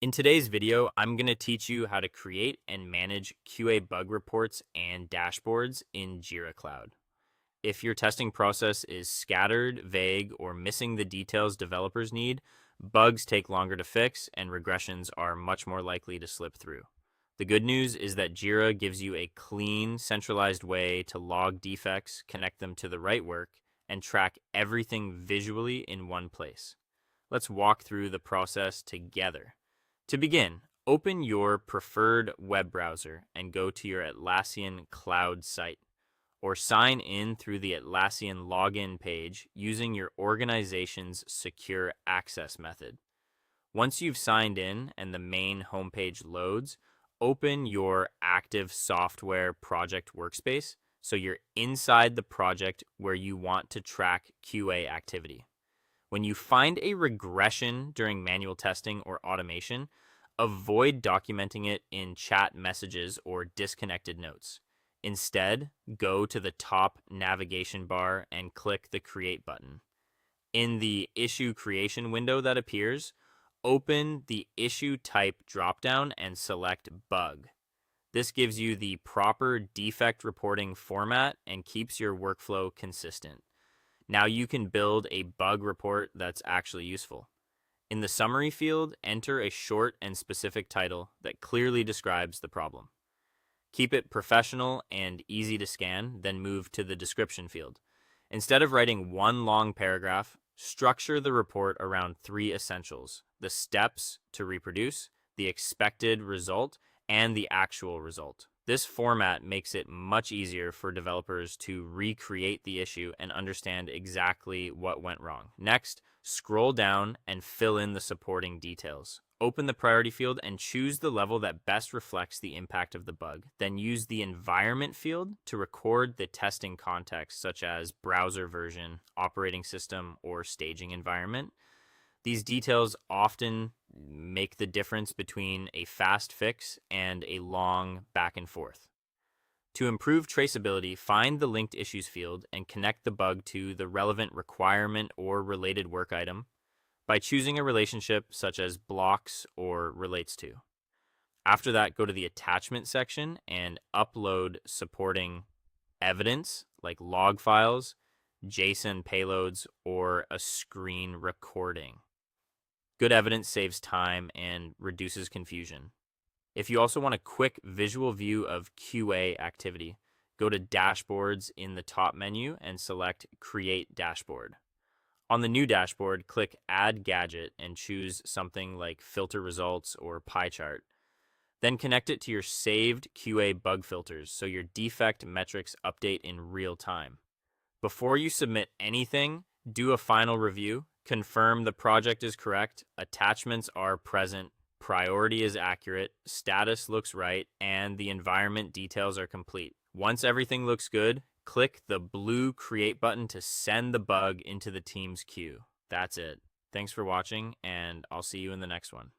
In today's video, I'm going to teach you how to create and manage QA bug reports and dashboards in Jira Cloud. If your testing process is scattered, vague, or missing the details developers need, bugs take longer to fix and regressions are much more likely to slip through. The good news is that Jira gives you a clean, centralized way to log defects, connect them to the right work, and track everything visually in one place. Let's walk through the process together. To begin, open your preferred web browser and go to your Atlassian Cloud site, or sign in through the Atlassian login page using your organization's secure access method. Once you've signed in and the main homepage loads, open your active software project workspace so you're inside the project where you want to track QA activity. When you find a regression during manual testing or automation, avoid documenting it in chat messages or disconnected notes. Instead, go to the top navigation bar and click the Create button. In the Issue Creation window that appears, open the Issue Type dropdown and select Bug. This gives you the proper defect reporting format and keeps your workflow consistent. Now you can build a bug report that's actually useful. In the summary field, enter a short and specific title that clearly describes the problem. Keep it professional and easy to scan, then move to the description field. Instead of writing one long paragraph, structure the report around three essentials: the steps to reproduce, the expected result, and the actual result. This format makes it much easier for developers to recreate the issue and understand exactly what went wrong. Next, scroll down and fill in the supporting details. Open the priority field and choose the level that best reflects the impact of the bug. Then use the environment field to record the testing context, such as browser version, operating system, or staging environment. These details often make the difference between a fast fix and a long back and forth. To improve traceability, find the linked issues field and connect the bug to the relevant requirement or related work item by choosing a relationship such as blocks or relates to. After that, go to the attachment section and upload supporting evidence like log files, JSON payloads, or a screen recording. Good evidence saves time and reduces confusion. If you also want a quick visual view of QA activity, go to Dashboards in the top menu and select Create Dashboard. On the new dashboard, click Add Gadget and choose something like Filter Results or Pie Chart. Then connect it to your saved QA bug filters so your defect metrics update in real time. Before you submit anything, do a final review. Confirm the project is correct, attachments are present, priority is accurate, status looks right, and the environment details are complete. Once everything looks good, click the blue Create button to send the bug into the team's queue. That's it. Thanks for watching, and I'll see you in the next one.